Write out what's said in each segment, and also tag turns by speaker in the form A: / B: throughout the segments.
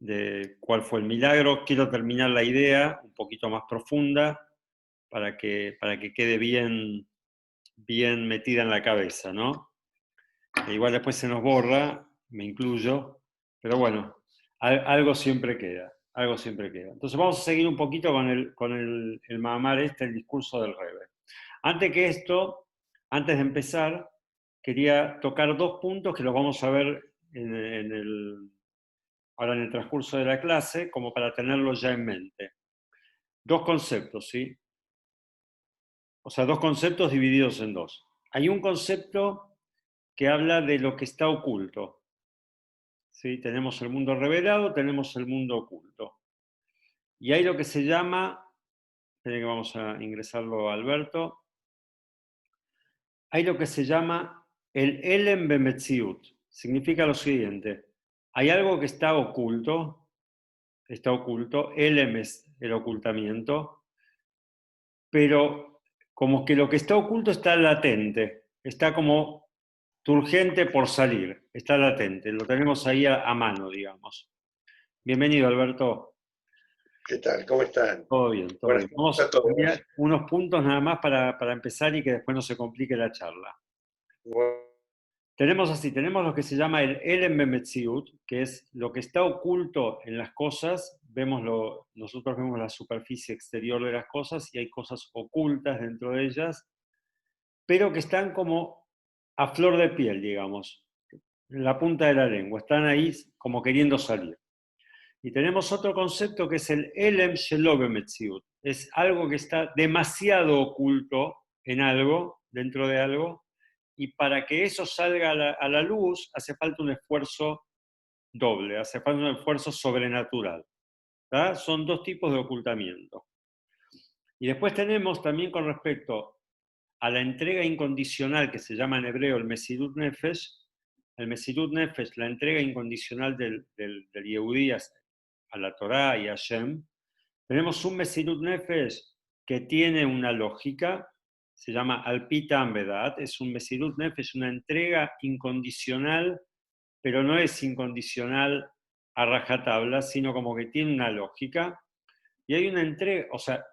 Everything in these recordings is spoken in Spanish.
A: de cuál fue el milagro. Quiero terminar la idea un poquito más profunda para que quede bien, bien metida en la cabeza, ¿no? Igual después se nos borra, me incluyo, pero bueno, algo siempre queda, algo siempre queda. Entonces vamos a seguir un poquito con el Mahamar el discurso del Rebbe. Antes que esto, antes de empezar, quería tocar dos puntos que los vamos a ver ahora en el transcurso de la clase, como para tenerlos ya en mente. Dos conceptos, ¿sí? O sea, dos conceptos divididos en dos. Hay un concepto que habla de lo que está oculto. ¿Sí? Tenemos el mundo revelado, tenemos el mundo oculto. Y hay lo que se llama, esperen que vamos a ingresarlo a Alberto, hay lo que se llama el Elem Bemetziut. Significa lo siguiente, hay algo que está oculto, Elem es el ocultamiento, pero como que lo que está oculto está latente, está como turgente por salir, está latente, lo tenemos ahí a mano, digamos. Bienvenido, Alberto.
B: ¿Qué tal? ¿Cómo están?
A: Todo bien, todo
B: Buenas
A: bien. Vamos
B: tardes a
A: a cambiar
B: todos.
A: unos puntos nada más para empezar y que después no se complique la charla. Tenemos lo que se llama el Elem Bemetziut, que es lo que está oculto en las cosas. Nosotros vemos la superficie exterior de las cosas y hay cosas ocultas dentro de ellas, pero que están como a flor de piel, digamos, en la punta de la lengua, están ahí como queriendo salir. Y tenemos otro concepto que es el Elem Shelo Bemetziut. Es algo que está demasiado oculto en algo, dentro de algo, y para que eso salga a la luz hace falta un esfuerzo doble, hace falta un esfuerzo sobrenatural. ¿Tá? Son dos tipos de ocultamiento. Y después tenemos también con respecto a la entrega incondicional que se llama en hebreo el Mesirut Nefesh, la entrega incondicional del Yehudí a la Torá y a Hashem, tenemos un Mesirut Nefesh que tiene una lógica, se llama Alpita Ambedat, es un Mesirut Nefesh, una entrega incondicional, pero no es incondicional a rajatabla, sino como que tiene una lógica. Y hay una entrega, o sea,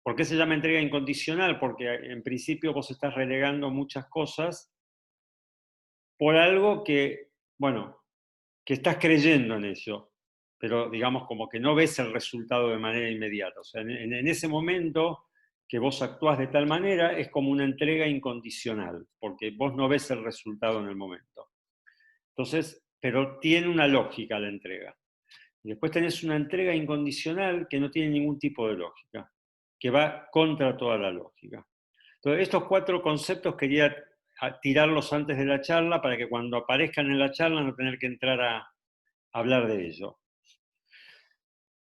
A: ¿por qué se llama entrega incondicional? Porque en principio vos estás relegando muchas cosas por algo que, bueno, que estás creyendo en ello, pero digamos como que no ves el resultado de manera inmediata. O sea, en ese momento que vos actuás de tal manera es como una entrega incondicional, porque vos no ves el resultado en el momento. Entonces, pero tiene una lógica la entrega. Y después tenés una entrega incondicional que no tiene ningún tipo de lógica, que va contra toda la lógica. Entonces, estos cuatro conceptos quería tirarlos antes de la charla para que cuando aparezcan en la charla no tener que entrar a hablar de ello.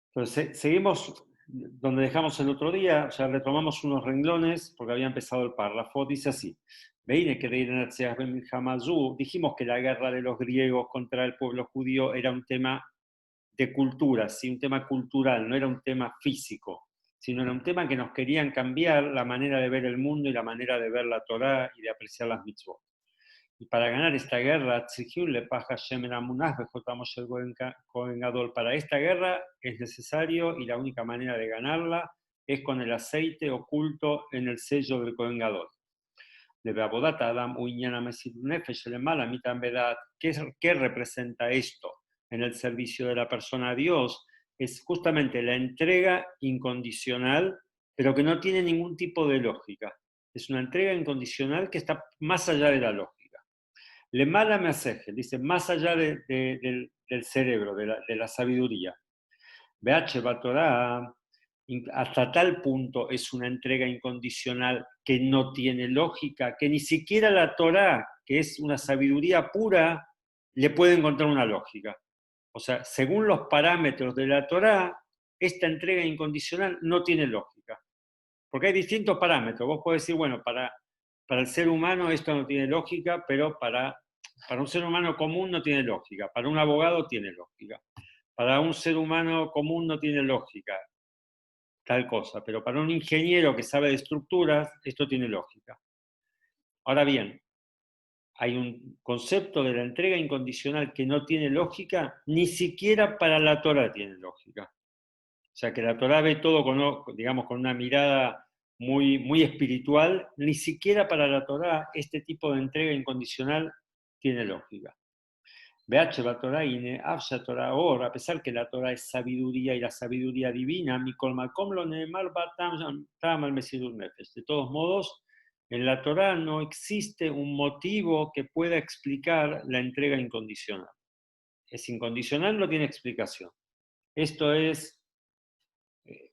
A: Entonces, seguimos donde dejamos el otro día, o sea, retomamos unos renglones porque había empezado el párrafo, dice así. Dijimos que la guerra de los griegos contra el pueblo judío era un tema de cultura, ¿sí? Un tema cultural, no era un tema físico, sino era un tema que nos querían cambiar la manera de ver el mundo y la manera de ver la Torá y de apreciar las mitzvot. Y para ganar esta guerra, para esta guerra es necesario y la única manera de ganarla es con el aceite oculto en el sello del Kohen Gadol. ¿Qué representa esto en el servicio de la persona a Dios? Es justamente la entrega incondicional, pero que no tiene ningún tipo de lógica. Es una entrega incondicional que está más allá de la lógica. Le mala me aseje, dice, más allá del cerebro, de la sabiduría. BH Torah, hasta tal punto es una entrega incondicional que no tiene lógica, que ni siquiera la Torah, que es una sabiduría pura, le puede encontrar una lógica. O sea, según los parámetros de la Torah, esta entrega incondicional no tiene lógica. Porque hay distintos parámetros. Vos podés decir, bueno, para el ser humano esto no tiene lógica, pero para un ser humano común no tiene lógica. Para un abogado tiene lógica. Para un ser humano común no tiene lógica tal cosa, pero para un ingeniero que sabe de estructuras, esto tiene lógica. Ahora bien, hay un concepto de la entrega incondicional que no tiene lógica, ni siquiera para la Torá tiene lógica. O sea, que la Torá ve todo con, digamos, con una mirada muy, muy espiritual, ni siquiera para la Torá este tipo de entrega incondicional tiene lógica. Beache la Torah y Afsha Torah Or, a pesar que la Torah es sabiduría y la sabiduría divina, Mikol Makom lo Neemar Tam al Mesidur Nefesh. De todos modos, en la Torah no existe un motivo que pueda explicar la entrega incondicional. Es incondicional, no tiene explicación. Esto es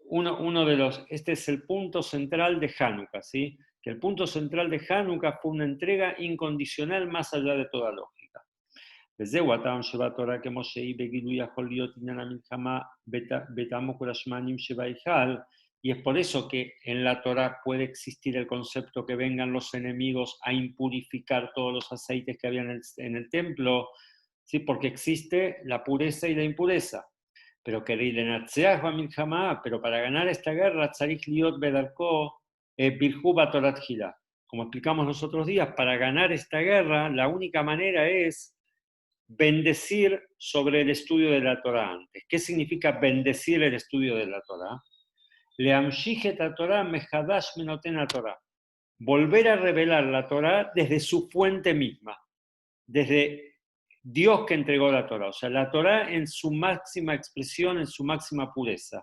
A: uno de los, este es el punto central de Hanukkah, ¿sí? Que el punto central de Hanukkah fue una entrega incondicional más allá de toda lógica. וזהו הטעם שבתורה כמו שהיא בגילוי יכול להיות עניין המלחמה בתעמוק ולשמנים שבהיכל, y es por eso que en la Torah puede existir el concepto que vengan los enemigos a impurificar todos los aceites que había en el templo, ¿sí? Porque existe la pureza y la impureza. Pero pero para ganar esta guerra, tzarich liot bedarko birhu batorat hila. Como explicamos los otros días, para ganar esta guerra, la única manera es bendecir sobre el estudio de la Torah antes. ¿Qué significa bendecir el estudio de la Torah? Leamshijet a Torah mejadash menoten a Torah. Volver a revelar la Torah desde su fuente misma, desde Dios que entregó la Torah. O sea, la Torah en su máxima expresión, en su máxima pureza.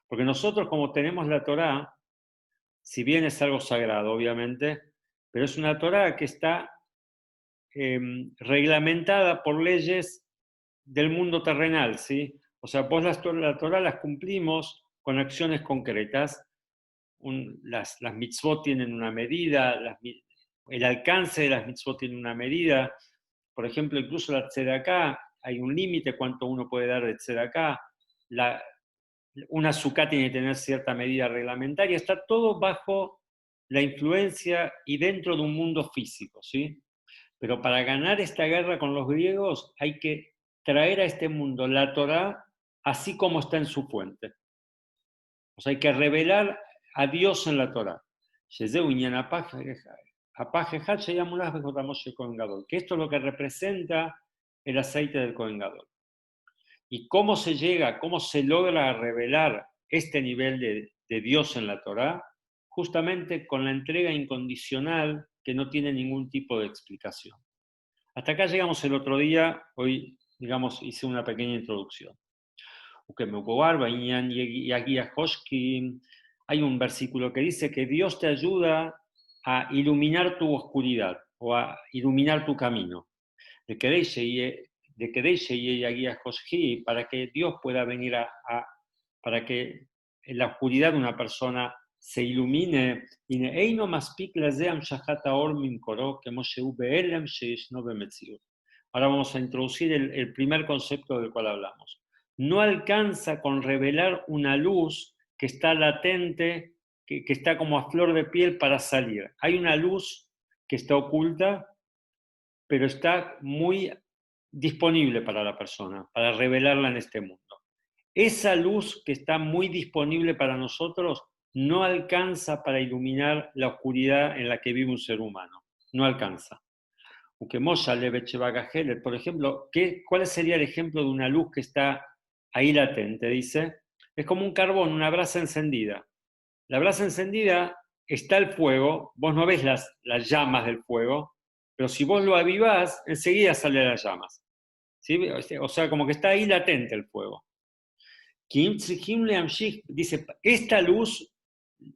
A: Porque nosotros, como tenemos la Torah, si bien es algo sagrado, obviamente, pero es una Torah que está reglamentada por leyes del mundo terrenal, ¿sí? O sea, vos la Torah las cumplimos con acciones concretas. Las mitzvot tienen una medida, el alcance de las mitzvot tiene una medida. Por ejemplo, incluso la tzedaká, hay un límite cuánto uno puede dar de tzedaká. Una azúcar tiene que tener cierta medida reglamentaria. Está todo bajo la influencia y dentro de un mundo físico, ¿sí? Pero para ganar esta guerra con los griegos hay que traer a este mundo la Torá así como está en su fuente. O sea, hay que revelar a Dios en la Torá. Que esto es lo que representa el aceite del Kohen Gadol. ¿Y cómo se llega, cómo se logra revelar este nivel de Dios en la Torá? Justamente con la entrega incondicional que no tiene ningún tipo de explicación. Hasta acá llegamos el otro día, hoy, digamos, hice una pequeña introducción. Hay un versículo que dice que Dios te ayuda a iluminar tu oscuridad o a iluminar tu camino. De que para que Dios pueda venir para que en la oscuridad de una persona se ilumine. Ahora vamos a introducir el primer concepto del cual hablamos. No alcanza con revelar una luz que está latente, que está como a flor de piel para salir. Hay una luz que está oculta, pero está muy disponible para la persona, para revelarla en este mundo. Esa luz que está muy disponible para nosotros no alcanza para iluminar la oscuridad en la que vive un ser humano. No alcanza. Por ejemplo, ¿cuál sería el ejemplo de una luz que está ahí latente? Dice, es como un carbón, una brasa encendida. La brasa encendida está el fuego, vos no ves las llamas del fuego, pero si vos lo avivás, enseguida salen las llamas. ¿Sí? O sea, como que está ahí latente el fuego. Dice, esta luz,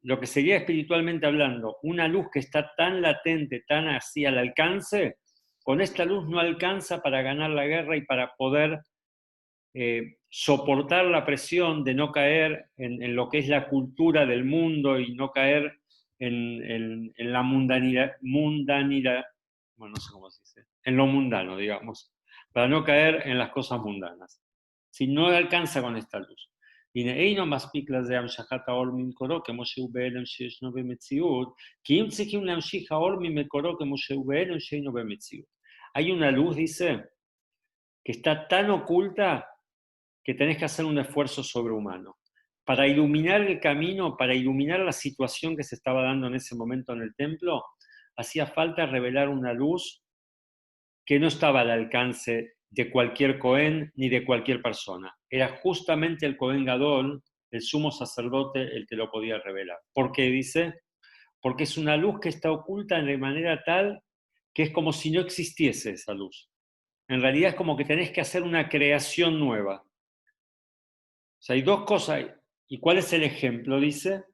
A: lo que sería espiritualmente hablando, una luz que está tan latente, tan así al alcance, con esta luz no alcanza para ganar la guerra y para poder soportar la presión de no caer en lo que es la cultura del mundo y no caer en la mundanidad, bueno, no sé cómo se dice, en lo mundano, digamos, para no caer en las cosas mundanas. Si no alcanza con esta luz. Hay una luz, dice, que está tan oculta que tenés que hacer un esfuerzo sobrehumano. Para iluminar el camino, para iluminar la situación que se estaba dando en ese momento en el templo, hacía falta revelar una luz que no estaba al alcance de cualquier Cohen ni de cualquier persona. Era justamente el Cohen Gadol, el sumo sacerdote, el que lo podía revelar. ¿Por qué? Dice, porque es una luz que está oculta de manera tal que es como si no existiese esa luz. En realidad es como que tenés que hacer una creación nueva. O sea, hay dos cosas. ¿Y cuál es el ejemplo? Dice,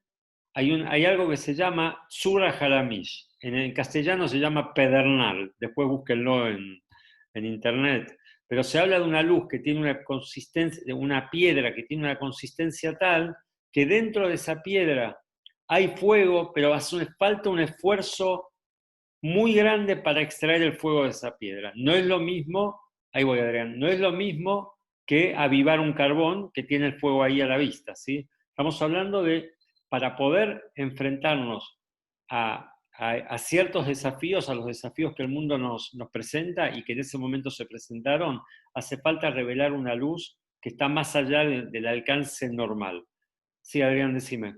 A: hay algo que se llama Surah Haramish. En castellano se llama pedernal. Después búsquenlo en internet. Pero se habla de una luz que tiene una consistencia, de una piedra que tiene una consistencia tal que dentro de esa piedra hay fuego, pero hace falta un esfuerzo muy grande para extraer el fuego de esa piedra. No es lo mismo, ahí voy Adrián, no es lo mismo que avivar un carbón que tiene el fuego ahí a la vista, ¿sí? Estamos hablando de, para poder enfrentarnos a ciertos desafíos, a los desafíos que el mundo nos presenta y que en ese momento se presentaron, hace falta revelar una luz que está más allá del alcance normal. Sí, Adrián, decime.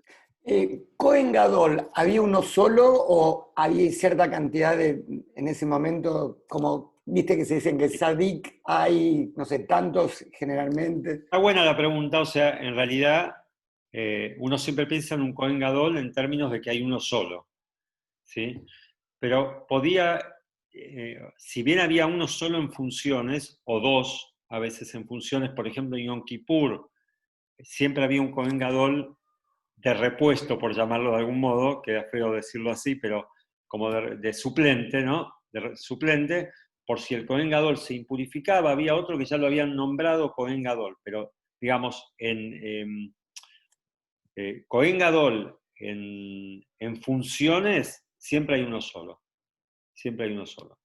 C: Cohen Gadol, ¿había uno solo o había cierta cantidad en ese momento, como viste que se dicen que Sadik hay, no sé, tantos generalmente?
A: Está buena la pregunta, o sea, en realidad uno siempre piensa en un Cohen Gadol en términos de que hay uno solo, ¿sí? Pero podía, si bien había uno solo en funciones, o dos a veces en funciones, por ejemplo en Yom Kippur, siempre había un Cohen Gadol de repuesto, por llamarlo de algún modo, queda feo decirlo así, pero como de suplente, ¿no? De suplente, por si el Cohen Gadol se impurificaba, había otro que ya lo habían nombrado Cohen Gadol, pero digamos, Cohen Gadol en funciones siempre hay uno solo, siempre hay uno solo.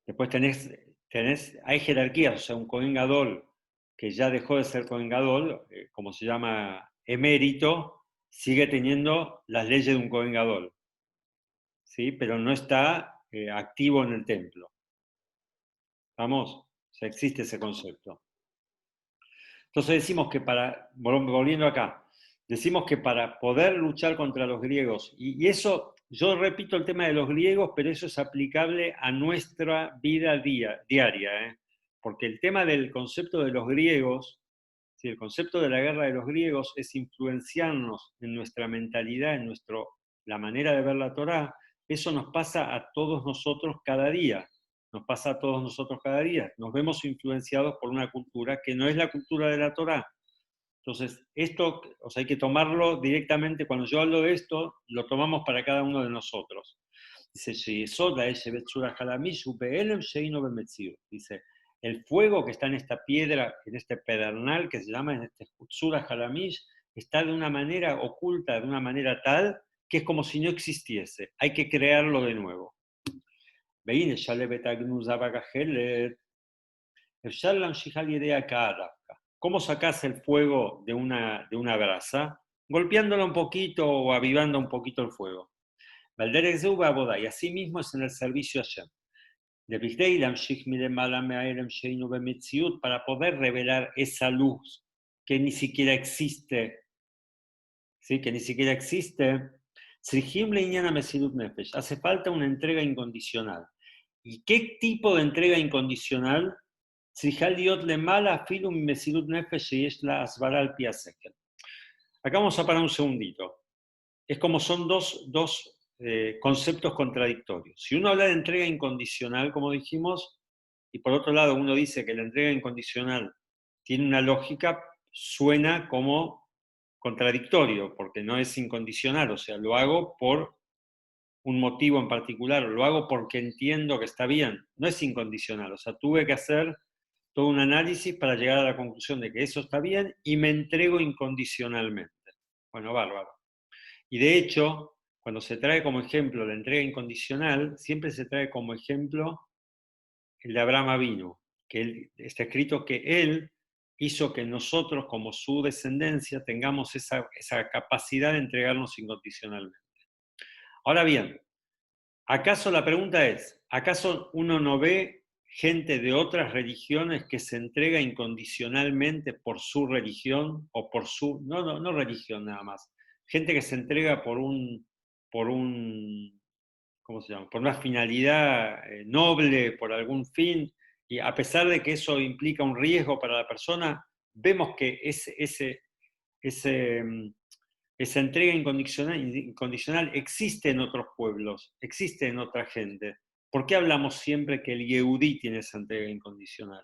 A: Después hay jerarquías, o sea, un Cohen Gadol que ya dejó de ser Cohen Gadol, como se llama emérito, sigue teniendo las leyes de un Cohen Gadol, ¿sí? Pero no está activo en el templo. ¿Vamos? O sea, existe ese concepto. Entonces decimos que volviendo acá, decimos que para poder luchar contra los griegos, y eso, yo repito el tema de los griegos, pero eso es aplicable a nuestra vida diaria, ¿eh? Porque el tema del concepto de los griegos, ¿sí? El concepto de la guerra de los griegos es influenciarnos en nuestra mentalidad, la manera de ver la Torá. Eso nos pasa a todos nosotros cada día. Nos pasa a todos nosotros cada día. Nos vemos influenciados por una cultura que no es la cultura de la Torá. Entonces, esto, o sea, hay que tomarlo directamente, cuando yo hablo de esto, lo tomamos para cada uno de nosotros. Dice, el fuego que está en esta piedra, en este pedernal que se llama, en este Tzura Halamish, está de una manera oculta, de una manera tal, que es como si no existiese. Hay que crearlo de nuevo. והנה שלהבת הגנוזה והגחלת, אפשר להמשיך על ידי הכאה דווקא. ¿Cómo sacás el fuego de una brasa? Golpeándolo un poquito o avivando un poquito el fuego. Valderek Zeuba Boda, y así mismo es en el servicio a Hashem. De Bigdei Lamshich Milemala Meaerem Sheinu Bemetziut, para poder revelar esa luz que ni siquiera existe, ¿sí? Que ni siquiera existe. Tzrichim Leinyana Mesidut Nefesh, hace falta una entrega incondicional. ¿Y qué tipo de entrega incondicional? Acá vamos a parar un segundito. Es como son dos conceptos contradictorios. Si uno habla de entrega incondicional, como dijimos, y por otro lado uno dice que la entrega incondicional tiene una lógica, suena como contradictorio, porque no es incondicional, o sea, lo hago por un motivo en particular, o lo hago porque entiendo que está bien, no es incondicional, o sea, tuve que hacer todo un análisis para llegar a la conclusión de que eso está bien y me entrego incondicionalmente. Bueno, bárbaro. Y de hecho, cuando se trae como ejemplo la entrega incondicional, siempre se trae como ejemplo el de Abraham Avinu, que está escrito que él hizo que nosotros, como su descendencia, tengamos esa capacidad de entregarnos incondicionalmente. Ahora bien, ¿acaso la pregunta es, ¿acaso uno no ve gente de otras religiones que se entrega incondicionalmente por su religión o por su, no religión nada más, gente que se entrega por un, ¿cómo se llama? Por una finalidad noble, por algún fin, Y a pesar de que eso implica un riesgo para la persona, vemos que esa entrega incondicional existe en otros pueblos, existe en otra gente. ¿Por qué hablamos siempre que el Yehudí tiene esa entrega incondicional?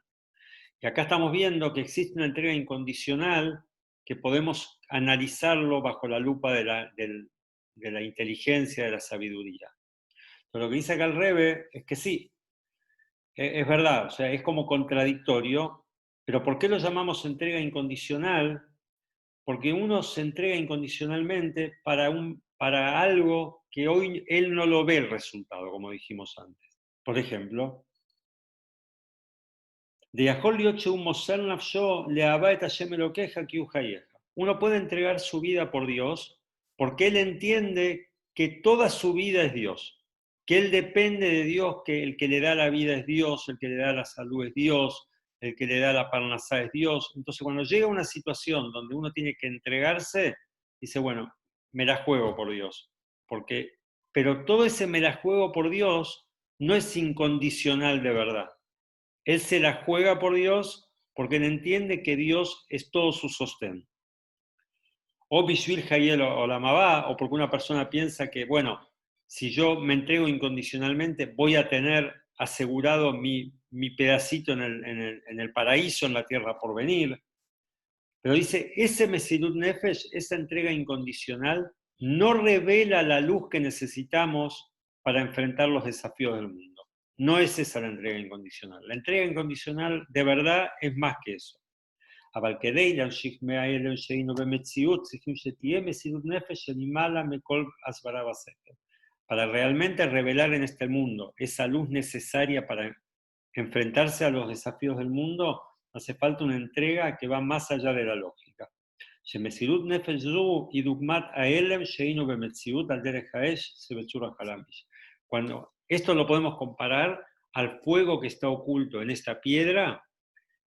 A: Y acá estamos viendo que existe una entrega incondicional que podemos analizarlo bajo la lupa de la inteligencia, de la sabiduría. Pero lo que dice acá el Rebbe es que sí, es verdad, o sea, es como contradictorio, pero ¿por qué lo llamamos entrega incondicional? Porque uno se entrega incondicionalmente para algo que hoy él no lo ve el resultado, como dijimos antes. Por ejemplo, uno puede entregar su vida por Dios porque él entiende que toda su vida es Dios, que él depende de Dios, que el que le da la vida es Dios, el que le da la salud es Dios, el que le da la parnasá es Dios. Entonces cuando llega una situación donde uno tiene que entregarse, dice, bueno, me la juego por Dios. Pero todo ese me la juego por Dios no es incondicional de verdad. Él se la juega por Dios porque él entiende que Dios es todo su sostén. O Bishvil Hayel o la Mabá, o porque una persona piensa que, bueno, si yo me entrego incondicionalmente, voy a tener asegurado mi pedacito en el paraíso, en la tierra por venir. Pero dice, ese Mesirut Nefesh, esa entrega incondicional, no revela la luz que necesitamos para enfrentar los desafíos del mundo. No es esa la entrega incondicional. La entrega incondicional de verdad es más que eso. אבל כדי להמשיך מהאלה שהיינו במציאות, צריכים שתהיה מסירות נפש שלמעלה מכל הסברה ושכל. Para realmente revelar en este mundo esa luz necesaria para enfrentarse a los desafíos del mundo, hace falta una entrega que va más allá de la lógica. שמסירות נפש זו היא דוגמת ההלם שהיינו במציאות על דרך האש שבצור החלמיש. Cuando esto lo podemos comparar al fuego que está oculto en esta piedra,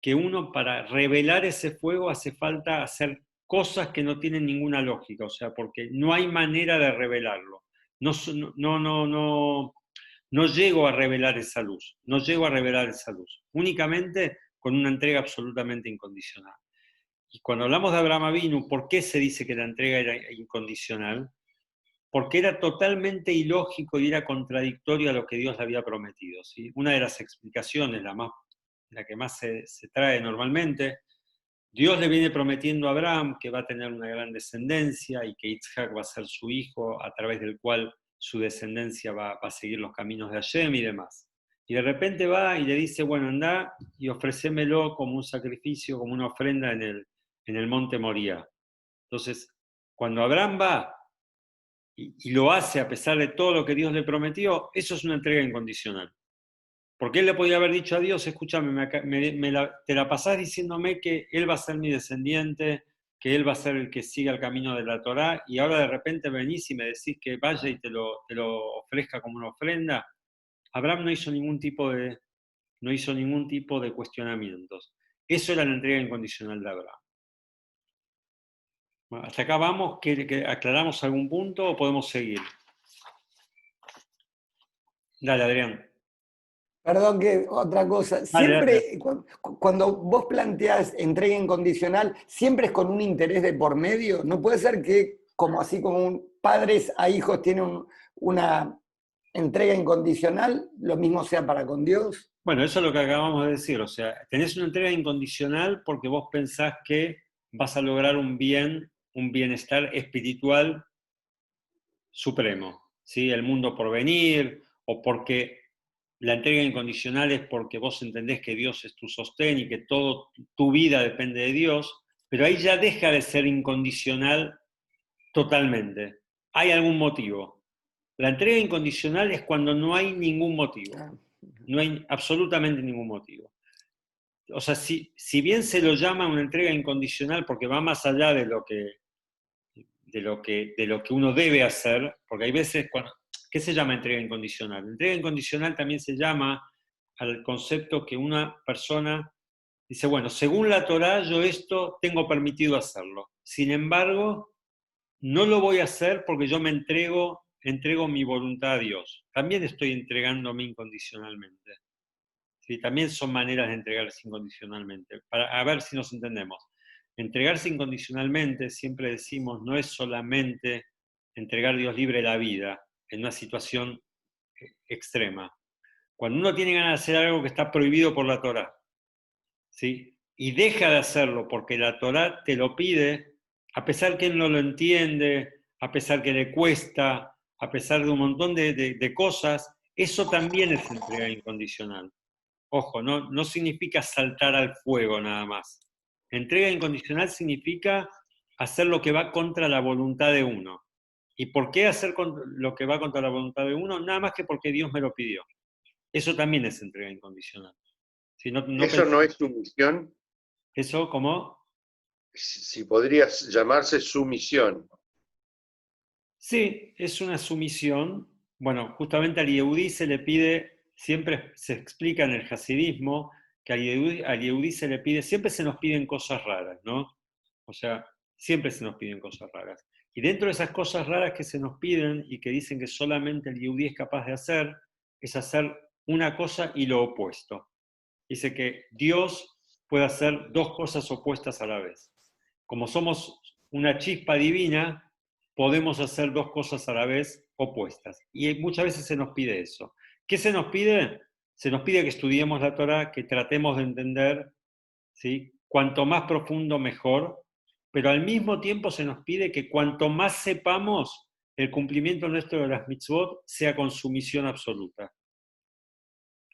A: que uno para revelar ese fuego hace falta hacer cosas que no tienen ninguna lógica, o sea, porque no hay manera de revelarlo. No llego a revelar esa luz, no llego a revelar esa luz, únicamente con una entrega absolutamente incondicional. Y cuando hablamos de Abraham Avinu, ¿por qué se dice que la entrega era incondicional? Porque era totalmente ilógico y era contradictorio a lo que Dios le había prometido, ¿sí? Una de las explicaciones, la que más se trae normalmente, Dios le viene prometiendo a Abraham que va a tener una gran descendencia y que Yitzhak va a ser su hijo, a través del cual su descendencia va a seguir los caminos de Hashem y demás. Y de repente va y le dice, bueno, anda y ofrécemelo como un sacrificio, como una ofrenda en el monte Moría. Entonces, cuando Abraham va y lo hace a pesar de todo lo que Dios le prometió, eso es una entrega incondicional. Porque él le podía haber dicho a Dios, escúchame, te la pasás diciéndome que él va a ser mi descendiente, que él va a ser el que siga el camino de la Torá, y ahora de repente venís y me decís que vaya y te lo ofrezca como una ofrenda. Abraham no hizo ningún tipo de cuestionamientos. Eso era la entrega incondicional de Abraham. Bueno, hasta acá vamos, que aclaramos algún punto o podemos seguir. Dale, Adrián.
C: Perdón, que otra cosa. Siempre, cuando vos planteás entrega incondicional, siempre es con un interés de por medio. No puede ser que, como así como padres a hijos tienen una entrega incondicional, lo mismo sea para con Dios.
A: Bueno, eso es lo que acabamos de decir. O sea, tenés una entrega incondicional porque vos pensás que vas a lograr un bienestar espiritual supremo, ¿sí? El mundo por venir, o porque la entrega incondicional es porque vos entendés que Dios es tu sostén y que toda tu vida depende de Dios, pero ahí ya deja de ser incondicional totalmente. Hay algún motivo. La entrega incondicional es cuando no hay ningún motivo. No hay absolutamente ningún motivo. O sea, si bien se lo llama una entrega incondicional porque va más allá de lo que uno debe hacer, porque hay veces, ¿qué se llama entrega incondicional? Entrega incondicional también se llama al concepto que una persona dice, bueno, según la Torá yo esto tengo permitido hacerlo. Sin embargo, no lo voy a hacer porque yo me entrego mi voluntad a Dios. También estoy entregándome incondicionalmente. ¿sí? También son maneras de entregarse incondicionalmente. A ver si nos entendemos. Entregarse incondicionalmente, siempre decimos, no es solamente entregar Dios libre la vida en una situación extrema. Cuando uno tiene ganas de hacer algo que está prohibido por la Torá, ¿sí? Y deja de hacerlo porque la Torá te lo pide, a pesar que él no lo entiende, a pesar que le cuesta, a pesar de un montón de cosas, eso también es entrega incondicional. Ojo, no significa saltar al fuego nada más. Entrega incondicional significa hacer lo que va contra la voluntad de uno. ¿Y por qué hacer lo que va contra la voluntad de uno? Nada más que porque Dios me lo pidió. Eso también es entrega incondicional. Si no
B: Eso no
A: pensemos,
B: es sumisión,
A: eso como,
B: si podría llamarse sumisión.
A: sí, es una sumisión. Bueno, justamente al Yehudí se le pide, siempre se explica en el hasidismo, que al Yehudí se le pide, siempre se nos piden cosas raras, ¿no? O sea, siempre se nos piden cosas raras. Y dentro de esas cosas raras que se nos piden y que dicen que solamente el Yehudí es capaz de hacer, es hacer una cosa y lo opuesto. Dice que Dios puede hacer dos cosas opuestas a la vez. Como somos una chispa divina, podemos hacer dos cosas a la vez opuestas. Y muchas veces se nos pide eso. ¿Qué se nos pide? Se nos pide que estudiemos la Torah, que tratemos de entender, ¿sí? Cuanto más profundo, mejor, pero al mismo tiempo se nos pide que cuanto más sepamos, el cumplimiento nuestro de las mitzvot sea con sumisión absoluta.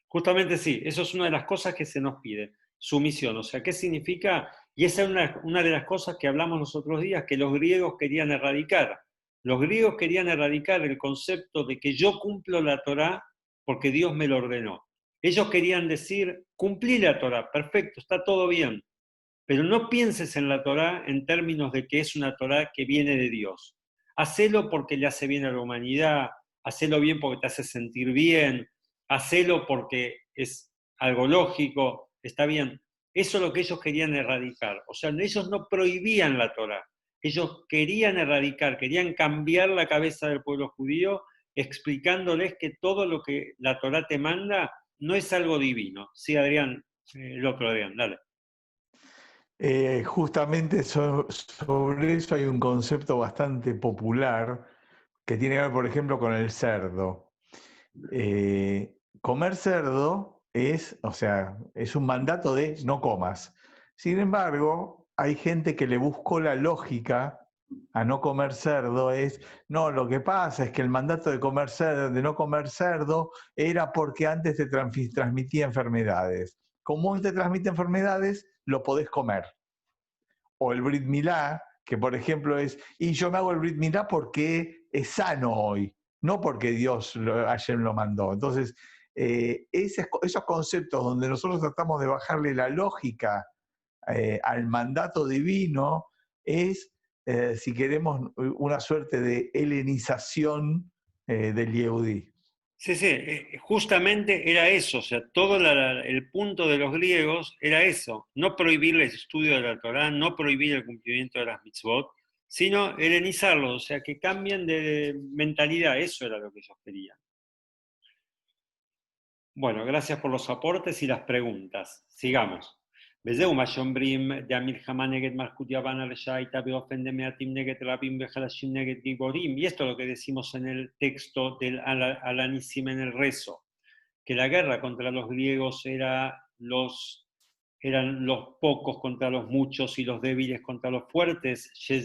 A: Justamente sí, eso es una de las cosas que se nos pide, sumisión. O sea, ¿qué significa? Y esa es una de las cosas que hablamos los otros días, que los griegos querían erradicar. Los griegos querían erradicar el concepto de que yo cumplo la Torá porque Dios me lo ordenó. Ellos querían decir, cumplí la Torá, perfecto, está todo bien, pero no pienses en la Torá en términos de que es una Torá que viene de Dios. Hacelo porque le hace bien a la humanidad, hacelo bien porque te hace sentir bien, hacelo porque es algo lógico, está bien. Eso es lo que ellos querían erradicar. O sea, ellos no prohibían la Torá, ellos querían erradicar, querían cambiar la cabeza del pueblo judío, explicándoles que todo lo que la Torá te manda no es algo divino. Sí, Adrián, el otro Adrián, dale.
D: Justamente sobre eso hay un concepto bastante popular que tiene que ver, por ejemplo, con el cerdo. Comer cerdo es, o sea, es un mandato de no comas. Sin embargo, hay gente que le buscó la lógica a no comer cerdo, no, lo que pasa es que el mandato de comer cerdo, de no comer cerdo, era porque antes te transmitía enfermedades. Como te transmite enfermedades, lo podés comer. O el Brit Milá, que por ejemplo y yo me hago el Brit Milá porque es sano hoy, no porque Dios ayer lo mandó. Entonces, esos conceptos donde nosotros tratamos de bajarle la lógica al mandato divino es, si queremos, una suerte de helenización del Yehudí.
A: Sí, sí, justamente era eso, o sea, todo el punto de los griegos era eso, no prohibir el estudio de la Torá, no prohibir el cumplimiento de las mitzvot, sino helenizarlos, o sea, que cambien de mentalidad, eso era lo que ellos querían. Bueno, gracias por los aportes y las preguntas. Sigamos. וזהו מה שאומרים, המלחמה נגד מלכות יוון הרשעה הייתה באופן דמעטים נגד רבים וחלשים נגד גיבורים. Y esto es lo que decimos en el texto del Alanísim en el rezo, que la guerra contra los griegos eran los pocos contra los muchos y los débiles contra los fuertes. ¿Qué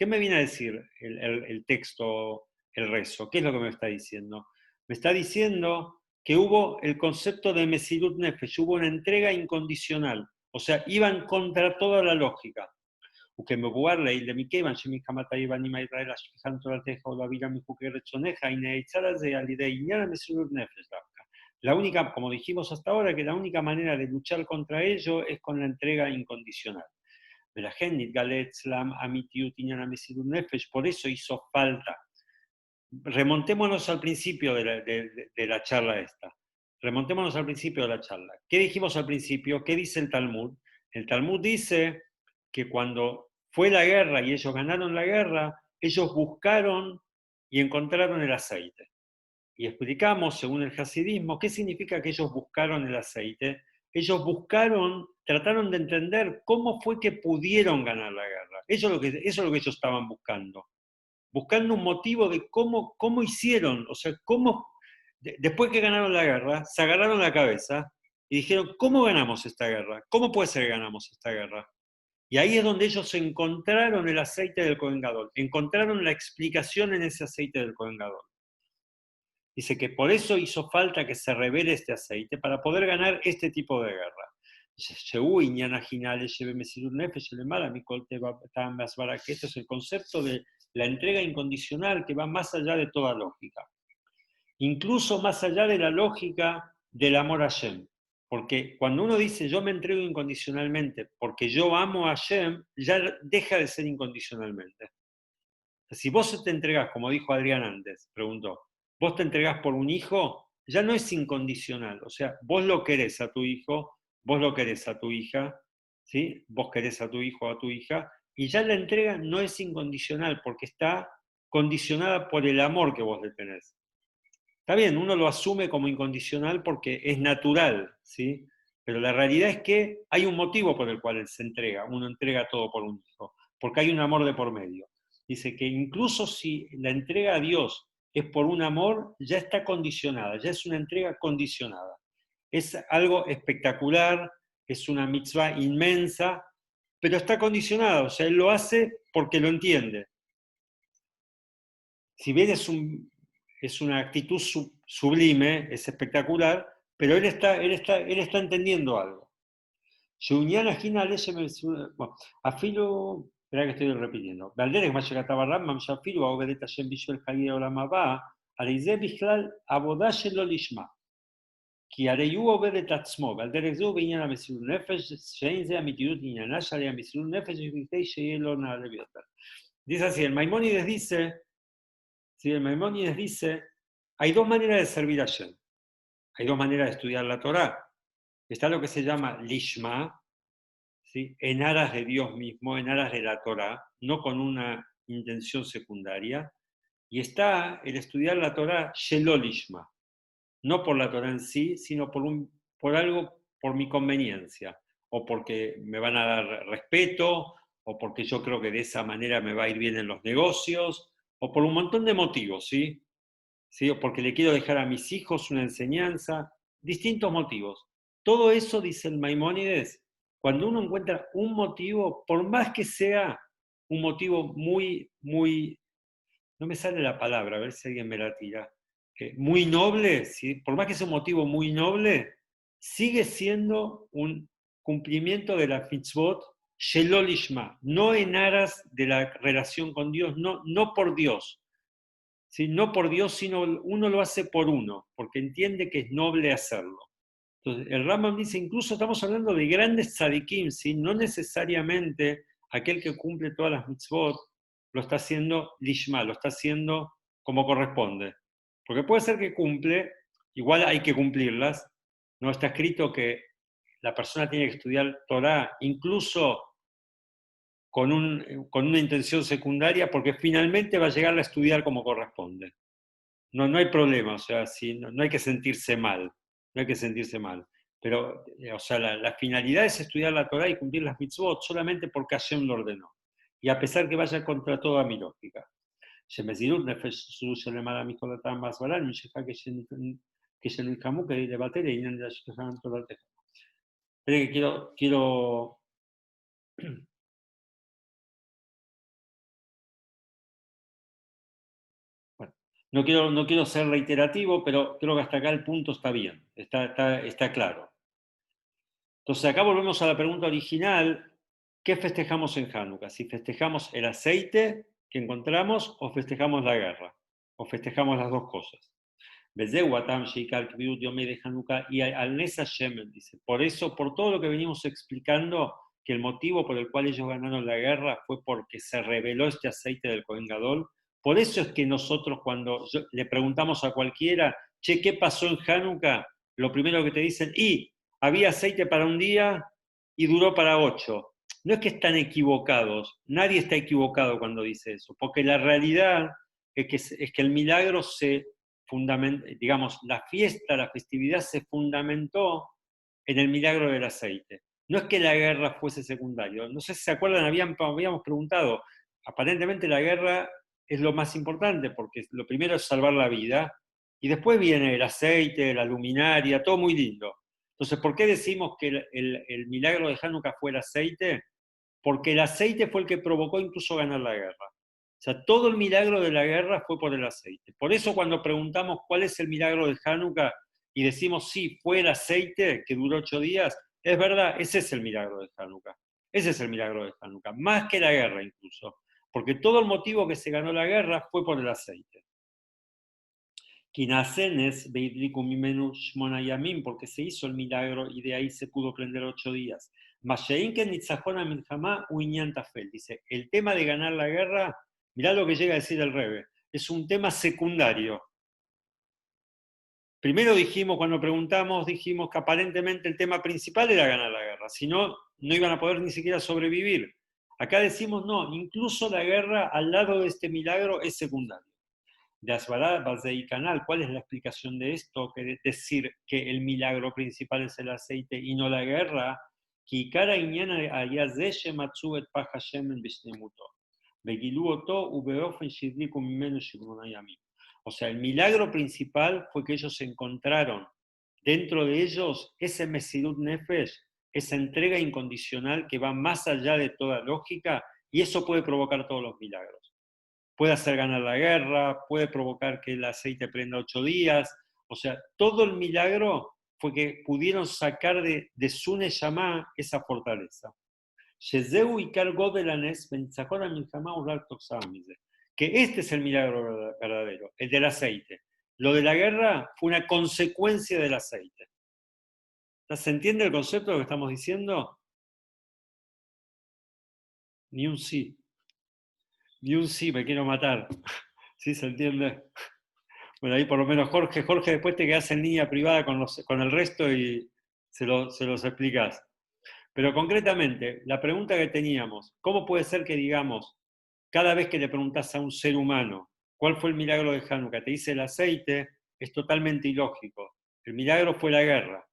A: me viene a decir el texto, el rezo? ¿Qué es lo que me está diciendo? Me está diciendo que hubo el concepto de Mesirut Nefesh, hubo una entrega incondicional, o sea, iban contra toda la lógica. וכמבואר לעיל מכיוון שמקמת היוונים הישראל השפיכם תורתך ולהעבירה מחוקי רצונך, הנה העצה הזה על ידי עניין המסירות נפש דווקא. La única, como dijimos hasta ahora, que la única manera de luchar contra ello es con la entrega incondicional. ולכן נתגלה אצלם אמיתיות עניין המסירות נפש, por eso hizo falta. Remontémonos al principio de la charla esta. Remontémonos al principio de la charla. ¿Qué dijimos al principio? ¿Qué dice el Talmud? El Talmud dice que cuando fue la guerra y ellos ganaron la guerra, ellos buscaron y encontraron el aceite. y explicamos, según el hasidismo, qué significa que ellos buscaron el aceite. Ellos trataron de entender cómo fue que pudieron ganar la guerra. Eso es lo que ellos estaban buscando. Buscando un motivo de cómo hicieron, o sea, después que ganaron la guerra, se agarraron la cabeza y dijeron, ¿cómo ganamos esta guerra? ¿Cómo puede ser que ganamos esta guerra? Y ahí es donde ellos encontraron el aceite del Kohen Gadol, encontraron la explicación en ese aceite del Kohen Gadol. Dice que por eso hizo falta que se revele este aceite para poder ganar este tipo de guerra. Esto es el concepto de la entrega incondicional que va más allá de toda lógica. Incluso más allá de la lógica del amor a Hashem. Porque cuando uno dice yo me entrego incondicionalmente porque yo amo a Hashem, ya deja de ser incondicionalmente. Si vos te entregás, como dijo Adrián antes, preguntó, vos te entregás por un hijo, ya no es incondicional. O sea, vos lo querés a tu hijo, vos lo querés a tu hija, ¿sí? Vos querés a tu hijo o a tu hija, y ya la entrega no es incondicional porque está condicionada por el amor que vos le tenés. Está bien, uno lo asume como incondicional porque es natural, ¿sí? Pero la realidad es que hay un motivo por el cual él se entrega, uno entrega todo por un hijo, porque hay un amor de por medio. Dice que incluso si la entrega a Dios es por un amor, ya está condicionada, ya es una entrega condicionada. Es algo espectacular, es una mitzvah inmensa, pero está condicionada, o sea, él lo hace porque lo entiende. Si bien es una actitud sublime, es espectacular, pero él está entendiendo algo. Afilo, espera que estoy repitiendo. Dice así, el Maimónides dice, ¿sí? El Maimónides dice, hay dos maneras de servir a Hashem. Hay dos maneras de estudiar la Torá. Está lo que se llama Lishma, ¿sí? En aras de Dios mismo, en aras de la Torá, no con una intención secundaria. Y está el estudiar la Torá Shelo Lishma, no por la Torá en sí, sino por algo, por mi conveniencia, o porque me van a dar respeto, o porque yo creo que de esa manera me va a ir bien en los negocios, o por un montón de motivos, ¿sí? ¿Sí? O porque le quiero dejar a mis hijos una enseñanza, distintos motivos. Todo eso, dice el Maimónides, cuando uno encuentra un motivo, por más que sea un motivo muy, no me sale la palabra, a ver si alguien me la tira, muy noble, ¿sí? Por más que sea un motivo muy noble, sigue siendo un cumplimiento de la mitzvot shelo lishma, no en aras de la relación con Dios, no por Dios, ¿sí? No por Dios, sino uno lo hace por uno, porque entiende que es noble hacerlo. Entonces, el Rambam dice, incluso estamos hablando de grandes tzadikim, ¿sí? No necesariamente aquel que cumple todas las mitzvot lo está haciendo lishma, lo está haciendo como corresponde. Porque puede ser que cumple, igual hay que cumplirlas. No está escrito que la persona tiene que estudiar Torah, incluso con una intención secundaria, porque finalmente va a llegar a estudiar como corresponde. No hay problema, o sea, no hay que sentirse mal, no hay que sentirse mal. Pero, o sea, la finalidad es estudiar la Torah y cumplir las mitzvot solamente porque Hashem lo ordenó. Y a pesar que vaya contra toda mi lógica. Quiero bueno, no quiero ser reiterativo, pero creo que hasta acá el punto está bien, está claro. Entonces acá volvemos a la pregunta original, ¿qué festejamos en Hanukkah? Si festejamos el aceite que encontramos o festejamos la guerra, o festejamos las dos cosas. Y al Nesa Shemen dice, por eso, por todo lo que venimos explicando, que el motivo por el cual ellos ganaron la guerra fue porque se reveló este aceite del Kohen Gadol. Por eso es que nosotros cuando le preguntamos a cualquiera, che, ¿qué pasó en Hanukkah? Lo primero que te dicen, había aceite para un día y duró para 8. No es que están equivocados, nadie está equivocado cuando dice eso, porque la realidad es que el milagro se digamos, la fiesta, la festividad se fundamentó en el milagro del aceite. No es que la guerra fuese secundario. No sé si se acuerdan, habíamos preguntado, aparentemente la guerra es lo más importante, porque lo primero es salvar la vida, y después viene el aceite, la luminaria, todo muy lindo. Entonces, ¿por qué decimos que el milagro de Hanukkah fue el aceite? Porque el aceite fue el que provocó incluso ganar la guerra. O sea, todo el milagro de la guerra fue por el aceite. Por eso cuando preguntamos cuál es el milagro de Hanukkah y decimos sí, fue el aceite que duró 8 días, es verdad, ese es el milagro de Hanukkah. Ese es el milagro de Hanukkah, más que la guerra incluso. Porque todo el motivo que se ganó la guerra fue por el aceite. Quinacenes beidlikum mimenu shmonayamim, porque se hizo el milagro y de ahí se pudo prender 8 días. Masheinken nitzajona milhamá uinyan tafel. Dice, el tema de ganar la guerra, mirá lo que llega a decir el Rebbe, es un tema secundario. Primero dijimos, cuando preguntamos, dijimos que aparentemente el tema principal era ganar la guerra, si no, no iban a poder ni siquiera sobrevivir. Acá decimos, no, incluso la guerra al lado de este milagro es secundario. De Asbará, Bazei Canal, ¿cuál es la explicación de esto? Que decir que el milagro principal es el aceite y no la guerra. O sea, el milagro principal fue que ellos encontraron dentro de ellos ese Mesirut Nefesh, esa entrega incondicional que va más allá de toda lógica, y eso puede provocar todos los milagros. Puede hacer ganar la guerra, puede provocar que el aceite prenda 8 días, o sea, todo el milagro fue que pudieron sacar de su Neshama esa fortaleza. Que este es el milagro verdadero, el del aceite. Lo de la guerra fue una consecuencia del aceite. ¿Se entiende el concepto de lo que estamos diciendo? Ni un sí. Ni un sí, me quiero matar. ¿Sí se entiende? Bueno, ahí por lo menos Jorge, después te quedas en línea privada con el resto y se los explicás. Pero concretamente, la pregunta que teníamos, ¿cómo puede ser que digamos, cada vez que le preguntás a un ser humano, ¿cuál fue el milagro de Hanukkah? Te dice el aceite, es totalmente ilógico. El milagro fue la guerra,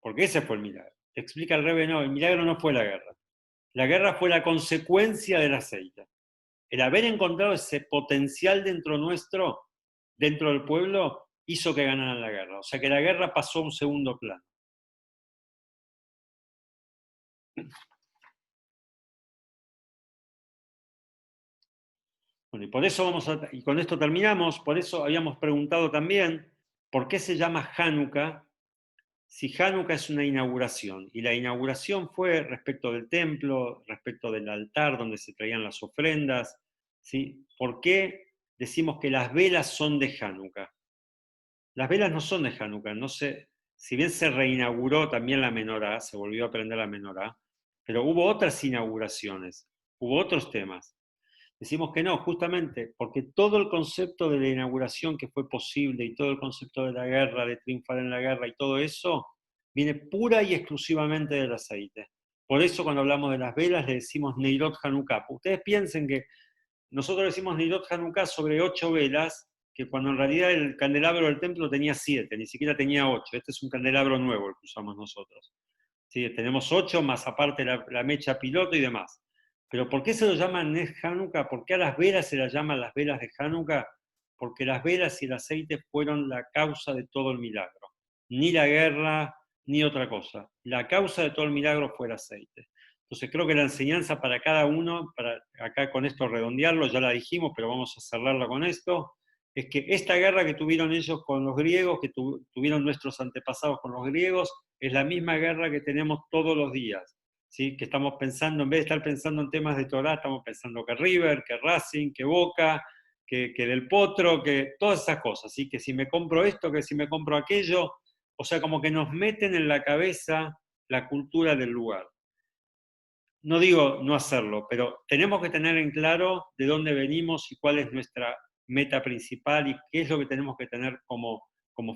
A: porque ese fue el milagro. Te explica el Rebbe, no, el milagro no fue la guerra. La guerra fue la consecuencia del aceite. El haber encontrado ese potencial dentro nuestro, dentro del pueblo, hizo que ganaran la guerra. O sea que la guerra pasó a un segundo plano. Bueno, y por eso y con esto terminamos, por eso habíamos preguntado también, ¿por qué se llama Hanukkah? Si Hanukkah es una inauguración, y la inauguración fue respecto del templo, respecto del altar donde se traían las ofrendas, ¿sí? ¿Por qué decimos que las velas son de Hanukkah? Las velas no son de Hanukkah, no sé, si bien se reinauguró también la menorá, se volvió a prender la menorá, pero hubo otras inauguraciones, hubo otros temas. Decimos que no, justamente porque todo el concepto de la inauguración que fue posible y todo el concepto de la guerra, de triunfar en la guerra y todo eso, viene pura y exclusivamente del aceite. Por eso cuando hablamos de las velas le decimos Neirot Hanukkah. Ustedes piensen que nosotros decimos Neirot Hanukkah sobre 8 velas, que cuando en realidad el candelabro del templo tenía 7, ni siquiera tenía 8. Este es un candelabro nuevo el que usamos nosotros. ¿Sí? Tenemos 8 más aparte la mecha piloto y demás. Pero ¿por qué se lo llaman Nes Hanukkah? ¿Por qué a las velas se las llaman las velas de Hanukkah? Porque las velas y el aceite fueron la causa de todo el milagro. Ni la guerra, ni otra cosa. La causa de todo el milagro fue el aceite. Entonces creo que la enseñanza para cada uno, para acá con esto redondearlo, ya la dijimos, pero vamos a cerrarla con esto, es que esta guerra que tuvieron ellos con los griegos, que tuvieron nuestros antepasados con los griegos, es la misma guerra que tenemos todos los días. ¿Sí? Que estamos pensando, en vez de estar pensando en temas de Torah, estamos pensando que River, que Racing, que Boca, que Del Potro, que todas esas cosas, ¿sí? Que si me compro esto, que si me compro aquello, o sea, como que nos meten en la cabeza la cultura del lugar. No digo no hacerlo, pero tenemos que tener en claro de dónde venimos y cuál es nuestra meta principal y qué es lo que tenemos que tener como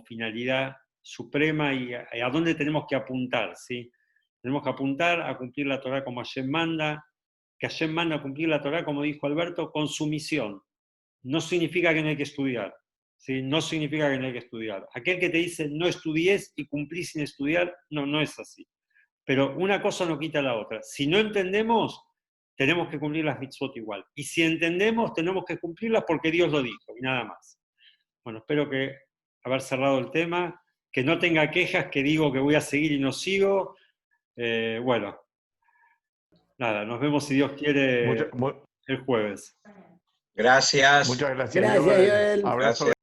A: finalidad suprema y a dónde tenemos que apuntar, ¿sí? Tenemos que apuntar a cumplir la Torá como Hashem manda, que Hashem manda a cumplir la Torá, como dijo Alberto, con sumisión. No significa que no hay que estudiar, ¿sí? No significa que no hay que estudiar. Aquel que te dice no estudies y cumplís sin estudiar, no es así. Pero una cosa no quita la otra. Si no entendemos, tenemos que cumplir las mitzvot igual. Y si entendemos, tenemos que cumplirlas porque Dios lo dijo, y nada más. Bueno, espero que haber cerrado el tema, que no tenga quejas, que digo que voy a seguir y no sigo. Bueno, nada, nos vemos si Dios quiere el jueves.
E: Gracias.
D: Muchas gracias,
C: Gracias,
D: Joel.
C: Joel.
D: Abrazo
E: Gracias.